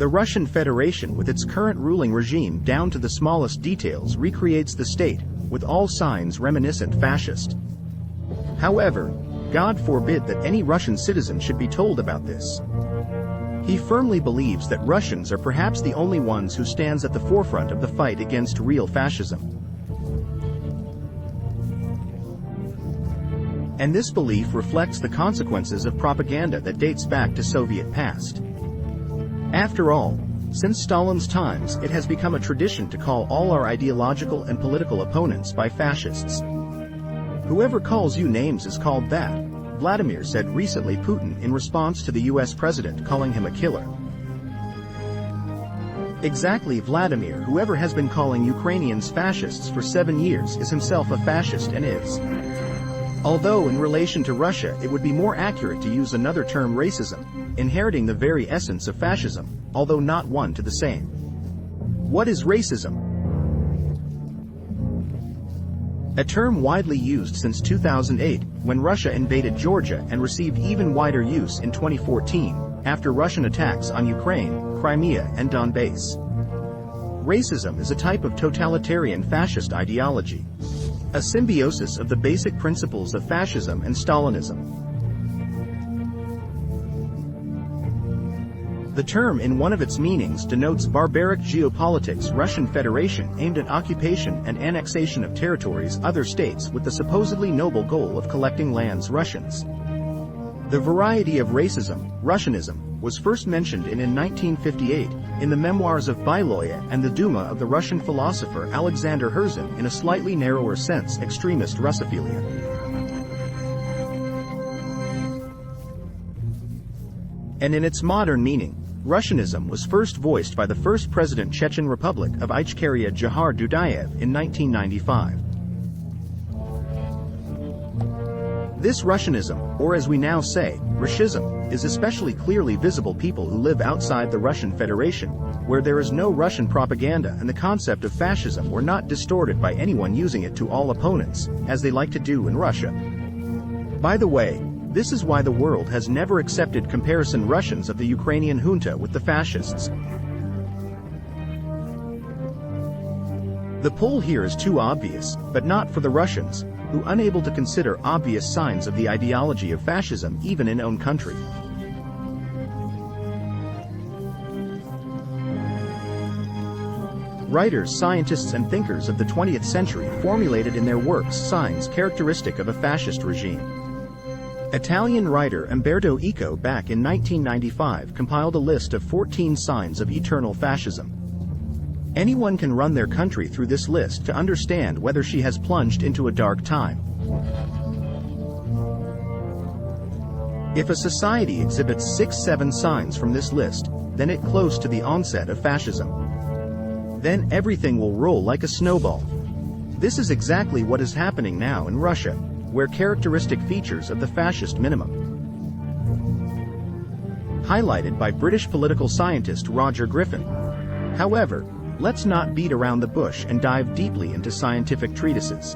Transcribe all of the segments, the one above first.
Russian Federation with its current ruling regime down to the smallest details recreates the state, with all signs reminiscent fascist. However, God forbid that any Russian citizen should be told about this. He firmly believes that Russians are perhaps the only ones who stands at the forefront of the fight against real fascism. And this belief reflects the consequences of propaganda that dates back to Soviet past. After all, since Stalin's times, it has become a tradition to call all our ideological and political opponents by fascists. Whoever calls you names is called that, Vladimir said recently Putin in response to the US president calling him a killer. Exactly, Vladimir. Whoever has been calling Ukrainians fascists for 7 years is himself a fascist and is. Although in relation to Russia it would be more accurate to use another term, racism, inheriting the very essence of fascism, although not one to the same. What is racism? A term widely used since 2008, when Russia invaded Georgia, and received even wider use in 2014, after Russian attacks on Ukraine, Crimea and Donbass. Racism is a type of totalitarian fascist ideology, a symbiosis of the basic principles of fascism and Stalinism. The term in one of its meanings denotes barbaric geopolitics. Russian Federation aimed at occupation and annexation of territories other states with the supposedly noble goal of collecting lands Russians. The variety of racism, Russianism, was first mentioned in 1958, in the memoirs of Byloya and the Duma of the Russian philosopher Alexander Herzen, in a slightly narrower sense, extremist Russophilia. And in its modern meaning, Russianism was first voiced by the first President Chechen Republic of Ichkeria Jahar Dudayev in 1995. This Russianism, or as we now say, Russism, is especially clearly visible people who live outside the Russian Federation, where there is no Russian propaganda and the concept of fascism were not distorted by anyone using it to all opponents, as they like to do in Russia. By the way, this is why the world has never accepted comparison Russians of the Ukrainian junta with the fascists. The pull here is too obvious, but not for the Russians, who unable to consider obvious signs of the ideology of fascism even in own country. Writers, scientists and thinkers of the 20th century formulated in their works signs characteristic of a fascist regime. Italian writer Umberto Eco back in 1995 compiled a list of 14 signs of eternal fascism. Anyone can run their country through this list to understand whether she has plunged into a dark time. If a society exhibits 6-7 signs from this list, then it's close to the onset of fascism. Then everything will roll like a snowball. This is exactly what is happening now in Russia, where characteristic features of the fascist minimum. Highlighted by British political scientist Roger Griffin. However, let's not beat around the bush and dive deeply into scientific treatises.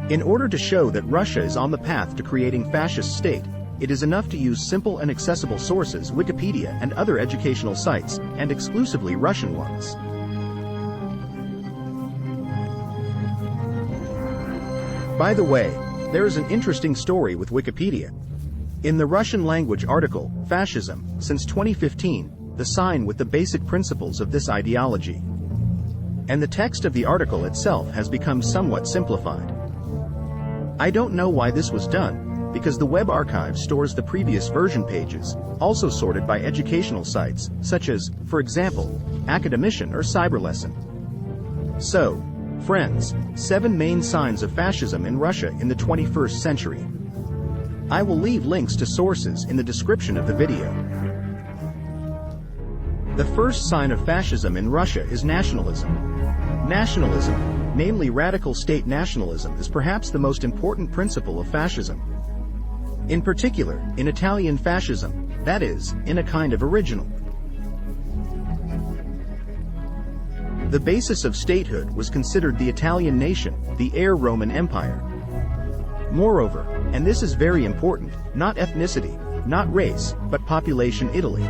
In order to show that Russia is on the path to creating fascist state, it is enough to use simple and accessible sources, Wikipedia and other educational sites, and exclusively Russian ones. By the way, there is an interesting story with Wikipedia. In the Russian language article, Fascism, since 2015, the sign with the basic principles of this ideology. And the text of the article itself has become somewhat simplified. I don't know why this was done, because the web archive stores the previous version pages, also sorted by educational sites, such as, for example, Academician or Cyberlesson. So, friends, 7 main signs of fascism in Russia in the 21st century. I will leave links to sources in the description of the video. The first sign of fascism in Russia is nationalism. Nationalism, namely radical state nationalism, is perhaps the most important principle of fascism. In particular, in Italian fascism, that is, in a kind of original. The basis of statehood was considered the Italian nation, the heir Roman Empire. Moreover, and this is very important, not ethnicity, not race, but population Italy.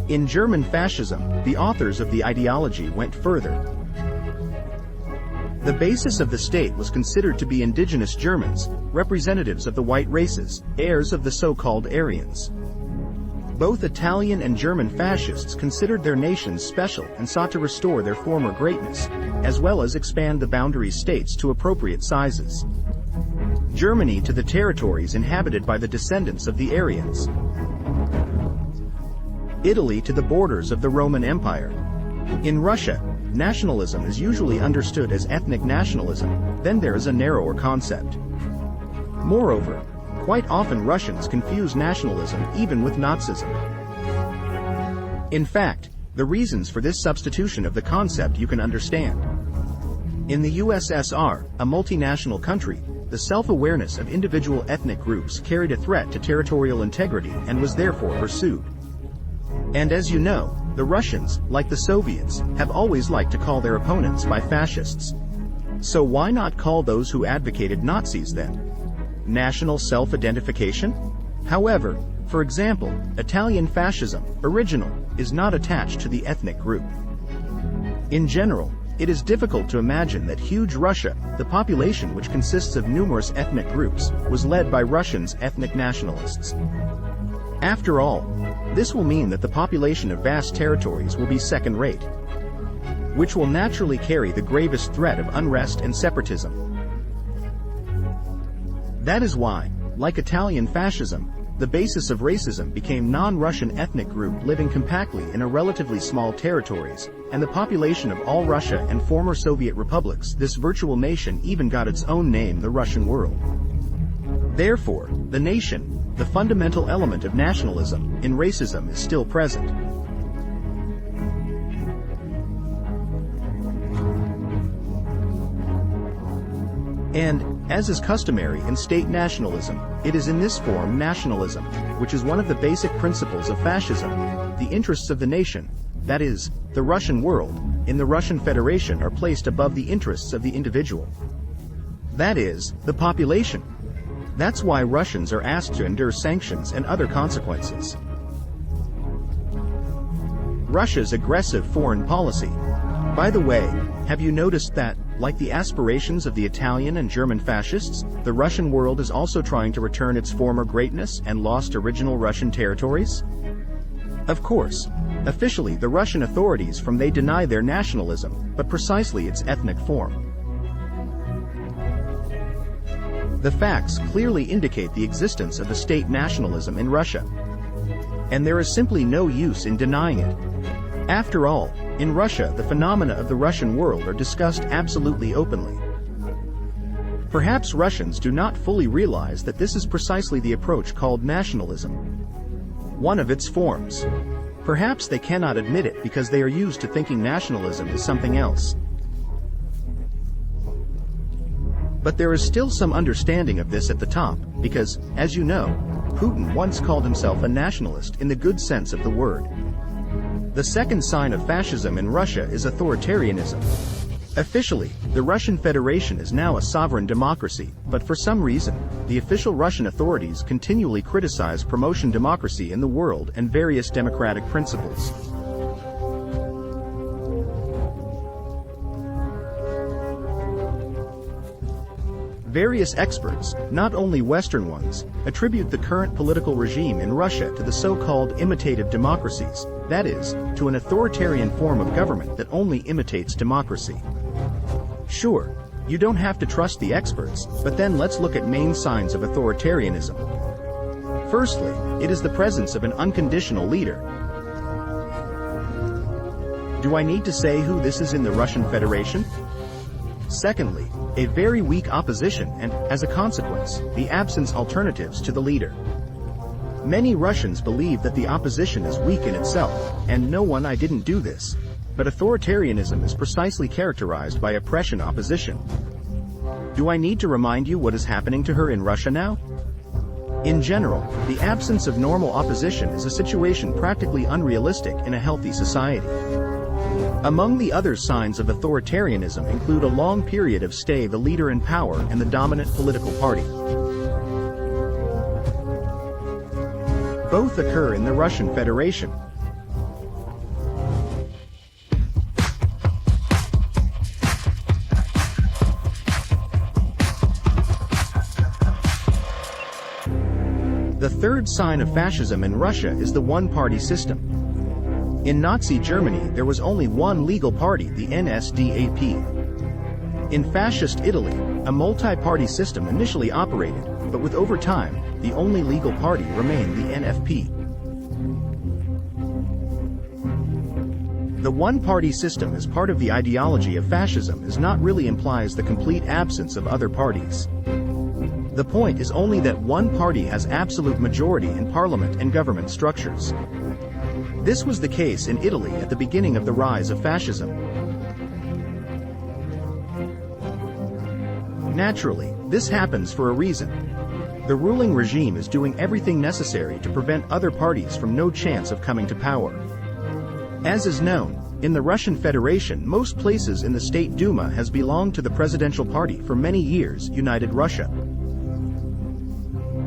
In German fascism, the authors of the ideology went further. The basis of the state was considered to be indigenous Germans, representatives of the white races, heirs of the so-called Aryans. Both Italian and German fascists considered their nations special and sought to restore their former greatness, as well as expand the boundary states to appropriate sizes. Germany to the territories inhabited by the descendants of the Aryans. Italy to the borders of the Roman Empire. In Russia, nationalism is usually understood as ethnic nationalism, then there is a narrower concept. Moreover, quite often Russians confuse nationalism even with Nazism. In fact, the reasons for this substitution of the concept you can understand. In the USSR, a multinational country, the self-awareness of individual ethnic groups carried a threat to territorial integrity and was therefore pursued. And as you know, the Russians, like the Soviets, have always liked to call their opponents by fascists. So why not call those who advocated Nazis then? National self-identification? However, for example, Italian fascism, original, is not attached to the ethnic group. In general, it is difficult to imagine that huge Russia, the population which consists of numerous ethnic groups, was led by Russians ethnic nationalists. After all, this will mean that the population of vast territories will be second-rate, which will naturally carry the gravest threat of unrest and separatism. That is why, like Italian fascism, the basis of racism became non-Russian ethnic group living compactly in a relatively small territories, and the population of all Russia and former Soviet republics. This virtual nation even got its own name, the Russian world. Therefore, the nation, the fundamental element of nationalism, in racism is still present. And, as is customary in state nationalism, it is in this form nationalism, which is one of the basic principles of fascism. The interests of the nation, that is, the Russian world, in the Russian Federation are placed above the interests of the individual. That is, the population. That's why Russians are asked to endure sanctions and other consequences. Russia's aggressive foreign policy. By the way, have you noticed that, like the aspirations of the Italian and German fascists, the Russian world is also trying to return its former greatness and lost original Russian territories? Of course, officially the Russian authorities they deny their nationalism, but precisely its ethnic form. The facts clearly indicate the existence of the state nationalism in Russia. And there is simply no use in denying it. After all, in Russia the phenomena of the Russian world are discussed absolutely openly. Perhaps Russians do not fully realize that this is precisely the approach called nationalism. One of its forms. Perhaps they cannot admit it because they are used to thinking nationalism is something else. But there is still some understanding of this at the top, because, as you know, Putin once called himself a nationalist in the good sense of the word. The second sign of fascism in Russia is authoritarianism. Officially, the Russian Federation is now a sovereign democracy, but for some reason, the official Russian authorities continually criticize promoting democracy in the world and various democratic principles. Various experts, not only Western ones, attribute the current political regime in Russia to the so-called imitative democracies, that is, to an authoritarian form of government that only imitates democracy. Sure, you don't have to trust the experts, but then let's look at main signs of authoritarianism. Firstly, it is the presence of an unconditional leader. Do I need to say who this is in the Russian Federation? Secondly, a very weak opposition and, as a consequence, the absence alternatives to the leader. Many Russians believe that the opposition is weak in itself, and I didn't do this. But authoritarianism is precisely characterized by oppression opposition. Do I need to remind you what is happening to her in Russia now? In general, the absence of normal opposition is a situation practically unrealistic in a healthy society. Among the other signs of authoritarianism include a long period of stay the leader in power and the dominant political party. Both occur in the Russian Federation. The third sign of fascism in Russia is the one-party system. In Nazi Germany, there was only one legal party, the NSDAP. In fascist Italy, a multi-party system initially operated, but with over time, the only legal party remained the NFP. The one-party system as part of the ideology of fascism is not really implies the complete absence of other parties. The point is only that one party has absolute majority in parliament and government structures. This was the case in Italy at the beginning of the rise of fascism. Naturally, this happens for a reason. The ruling regime is doing everything necessary to prevent other parties from no chance of coming to power. As is known, in the Russian Federation, most places in the State Duma has belonged to the presidential party for many years, United Russia.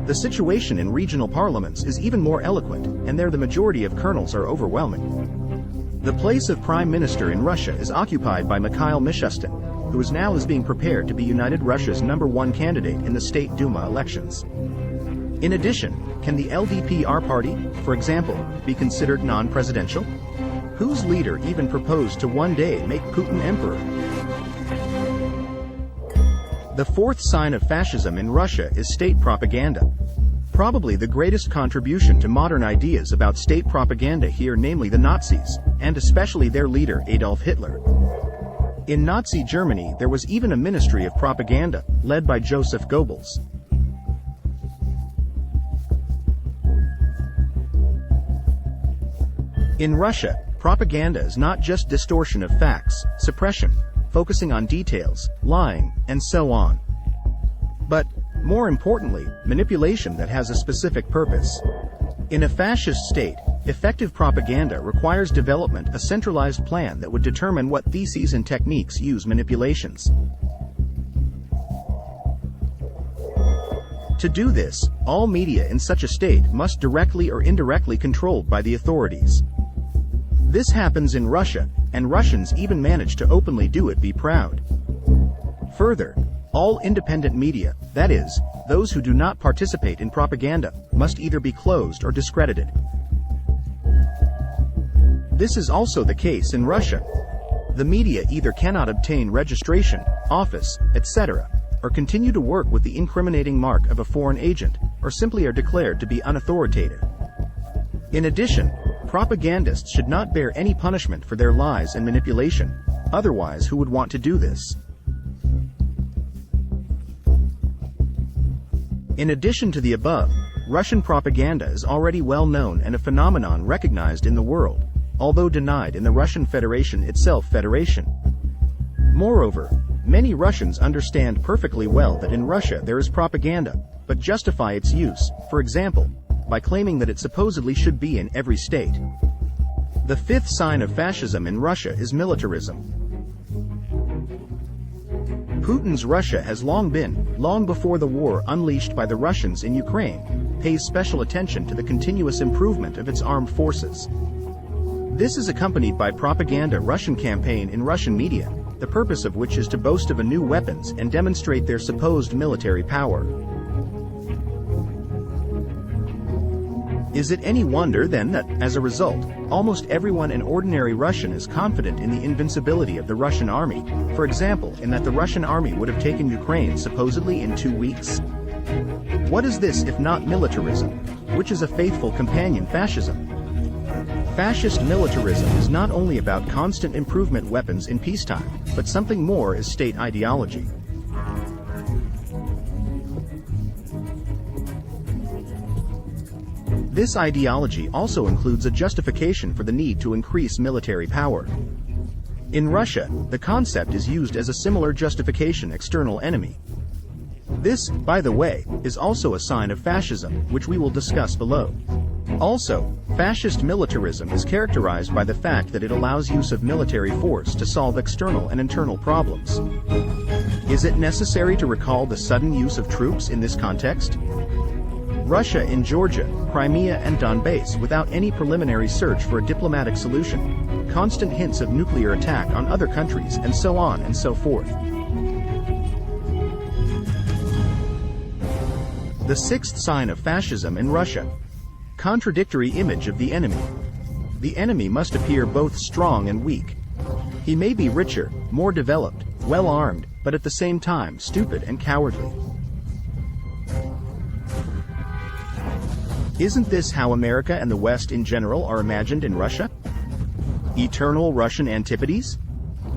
The situation in regional parliaments is even more eloquent, and there the majority of colonels are overwhelming. The place of prime minister in Russia is occupied by Mikhail Mishustin, who is being prepared to be United Russia's #1 candidate in the State Duma elections. In addition, can the LDPR party, for example, be considered non-presidential? Whose leader even proposed to one day make Putin emperor? The fourth sign of fascism in Russia is state propaganda. Probably the greatest contribution to modern ideas about state propaganda here, namely the Nazis, and especially their leader Adolf Hitler. In Nazi Germany, there was even a ministry of propaganda, led by Joseph Goebbels. In Russia, propaganda is not just distortion of facts, suppression, focusing on details, lying, and so on. But, more importantly, manipulation that has a specific purpose. In a fascist state, effective propaganda requires development a centralized plan that would determine what theses and techniques use manipulations. To do this, all media in such a state must directly or indirectly controlled by the authorities. This happens in Russia, and Russians even manage to openly do it. Be proud. Further, all independent media, that is, those who do not participate in propaganda, must either be closed or discredited. This is also the case in Russia. The media either cannot obtain registration, office, etc., or continue to work with the incriminating mark of a foreign agent, or simply are declared to be unauthoritative. In addition, propagandists should not bear any punishment for their lies and manipulation, otherwise who would want to do this? In addition to the above, Russian propaganda is already well known and a phenomenon recognized in the world, although denied in the Russian Federation itself. Moreover, many Russians understand perfectly well that in Russia there is propaganda, but justify its use, for example, by claiming that it supposedly should be in every state. The fifth sign of fascism in Russia is militarism. Putin's Russia has long before the war unleashed by the Russians in Ukraine, pays special attention to the continuous improvement of its armed forces. This is accompanied by propaganda Russian campaign in Russian media, the purpose of which is to boast of a new weapons and demonstrate their supposed military power. Is it any wonder then that, as a result, almost everyone in ordinary Russian is confident in the invincibility of the Russian army, for example, in that the Russian army would have taken Ukraine supposedly in 2 weeks? What is this if not militarism, which is a faithful companion fascism? Fascist militarism is not only about constant improvement weapons in peacetime, but something more is state ideology. This ideology also includes a justification for the need to increase military power. In Russia, the concept is used as a similar justification external enemy. This, by the way, is also a sign of fascism, which we will discuss below. Also, fascist militarism is characterized by the fact that it allows use of military force to solve external and internal problems. Is it necessary to recall the sudden use of troops in this context? Russia in Georgia, Crimea and Donbass without any preliminary search for a diplomatic solution, constant hints of nuclear attack on other countries and so on and so forth. The sixth sign of fascism in Russia. Contradictory image of the enemy. The enemy must appear both strong and weak. He may be richer, more developed, well-armed, but at the same time stupid and cowardly. Isn't this how America and the West in general are imagined in Russia? Eternal Russian antipodes?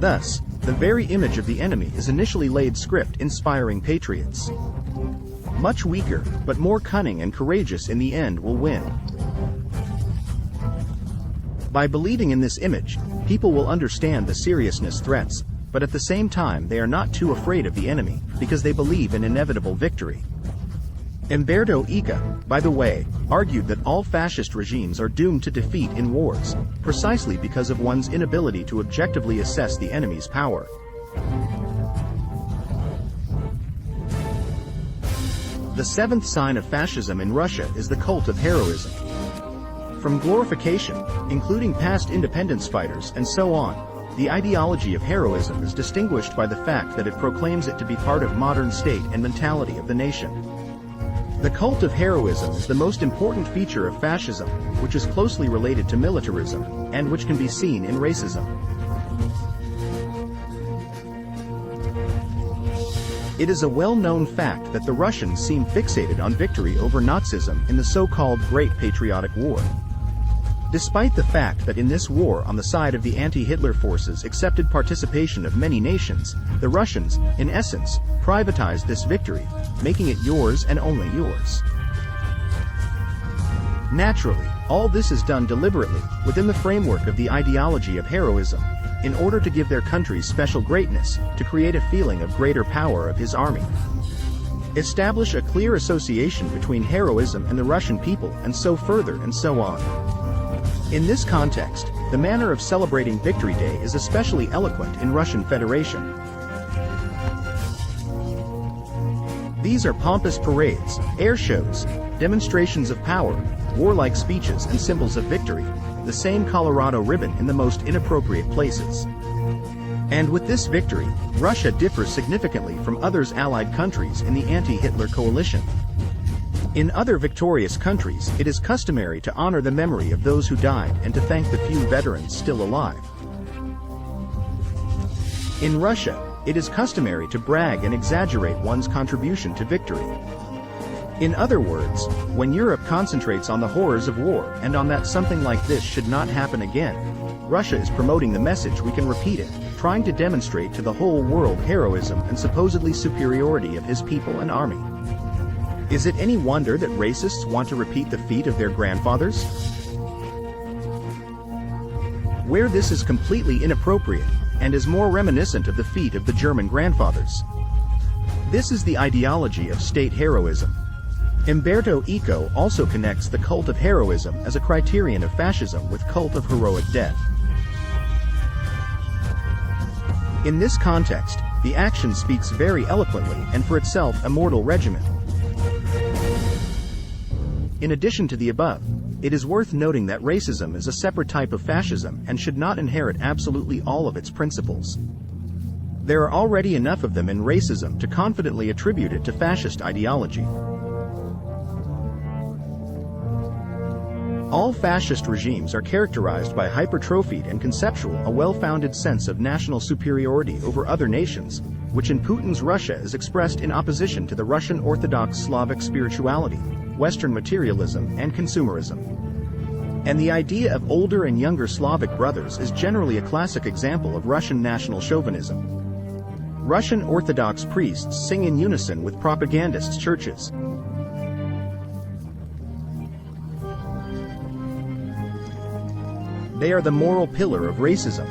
Thus, the very image of the enemy is initially laid script inspiring patriots. Much weaker, but more cunning and courageous in the end will win. By believing in this image, people will understand the seriousness threats, but at the same time they are not too afraid of the enemy, because they believe in inevitable victory. Umberto Eco, by the way, argued that all fascist regimes are doomed to defeat in wars, precisely because of one's inability to objectively assess the enemy's power. The seventh sign of fascism in Russia is the cult of heroism. From glorification, including past independence fighters and so on, the ideology of heroism is distinguished by the fact that it proclaims it to be part of modern state and mentality of the nation. The cult of heroism is the most important feature of fascism, which is closely related to militarism, and which can be seen in racism. It is a well-known fact that the Russians seem fixated on victory over Nazism in the so-called Great Patriotic War. Despite the fact that in this war on the side of the anti-Hitler forces accepted participation of many nations, the Russians, in essence, privatized this victory, making it yours and only yours. Naturally, all this is done deliberately, within the framework of the ideology of heroism, in order to give their country special greatness, to create a feeling of greater power of his army. Establish a clear association between heroism and the Russian people, and so further and so on. In this context, the manner of celebrating Victory Day is especially eloquent in Russian Federation. These are pompous parades, air shows, demonstrations of power, warlike speeches and symbols of victory, the same Colorado ribbon in the most inappropriate places. And with this victory, Russia differs significantly from other allied countries in the anti-Hitler coalition. In other victorious countries, it is customary to honor the memory of those who died and to thank the few veterans still alive. In Russia, it is customary to brag and exaggerate one's contribution to victory. In other words, when Europe concentrates on the horrors of war and on that something like this should not happen again, Russia is promoting the message we can repeat it, trying to demonstrate to the whole world heroism and supposedly superiority of his people and army. Is it any wonder that racists want to repeat the feat of their grandfathers? Where this is completely inappropriate, and is more reminiscent of the feat of the German grandfathers. This is the ideology of state heroism. Umberto Eco also connects the cult of heroism as a criterion of fascism with cult of heroic death. In this context, the action speaks very eloquently and for itself a mortal regimen. In addition to the above, it is worth noting that racism is a separate type of fascism and should not inherit absolutely all of its principles. There are already enough of them in racism to confidently attribute it to fascist ideology. All fascist regimes are characterized by hypertrophied and conceptual a well-founded sense of national superiority over other nations, which in Putin's Russia is expressed in opposition to the Russian Orthodox Slavic spirituality, Western materialism and consumerism. And the idea of older and younger Slavic brothers is generally a classic example of Russian national chauvinism. Russian Orthodox priests sing in unison with propagandists' churches. They are the moral pillar of racism.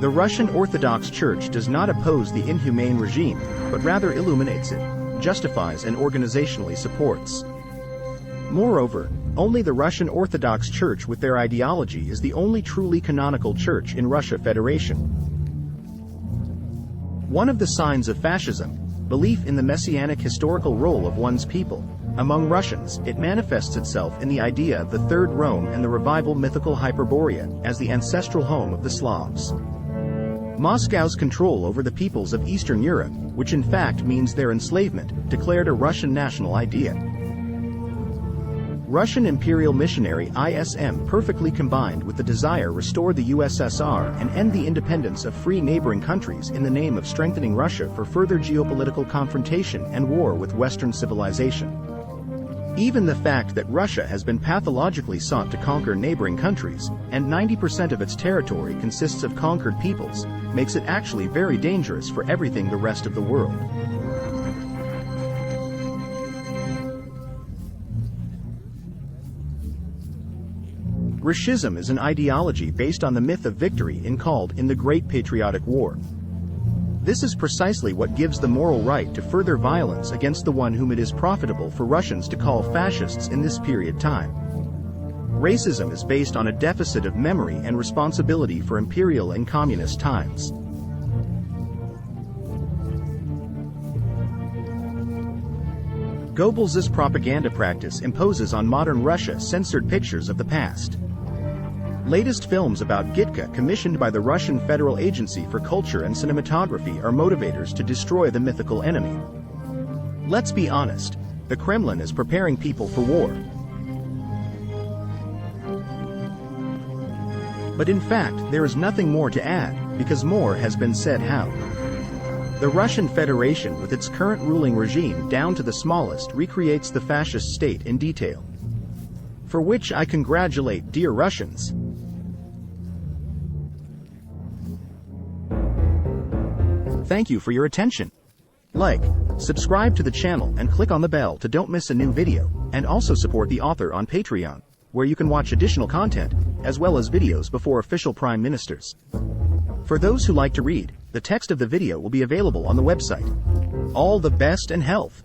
The Russian Orthodox Church does not oppose the inhumane regime, but rather illuminates it, justifies and organizationally supports. Moreover, only the Russian Orthodox Church with their ideology is the only truly canonical church in Russia Federation. One of the signs of fascism, belief in the messianic historical role of one's people. Among Russians, it manifests itself in the idea of the Third Rome and the revival mythical Hyperborea as the ancestral home of the Slavs. Moscow's control over the peoples of Eastern Europe, which in fact means their enslavement, declared a Russian national idea. Russian imperial missionary ISM perfectly combined with the desire to restore the USSR and end the independence of free neighboring countries in the name of strengthening Russia for further geopolitical confrontation and war with Western civilization. Even the fact that Russia has been pathologically sought to conquer neighboring countries, and 90% of its territory consists of conquered peoples, makes it actually very dangerous for everything the rest of the world. Fascizm is an ideology based on the myth of victory in the Great Patriotic War. This is precisely what gives the moral right to further violence against the one whom it is profitable for Russians to call fascists in this period time. Racism is based on a deficit of memory and responsibility for imperial and communist times. Goebbels' propaganda practice imposes on modern Russia censored pictures of the past. Latest films about Gitka commissioned by the Russian Federal Agency for Culture and Cinematography are motivators to destroy the mythical enemy. Let's be honest, the Kremlin is preparing people for war. But in fact, there is nothing more to add, because more has been said how. The Russian Federation with its current ruling regime down to the smallest recreates the fascist state in detail. For which I congratulate dear Russians. Thank you for your attention. Like, subscribe to the channel and click on the bell to don't miss a new video, and also support the author on Patreon, where you can watch additional content, as well as videos before official prime ministers. For those who like to read, the text of the video will be available on the website. All the best and health.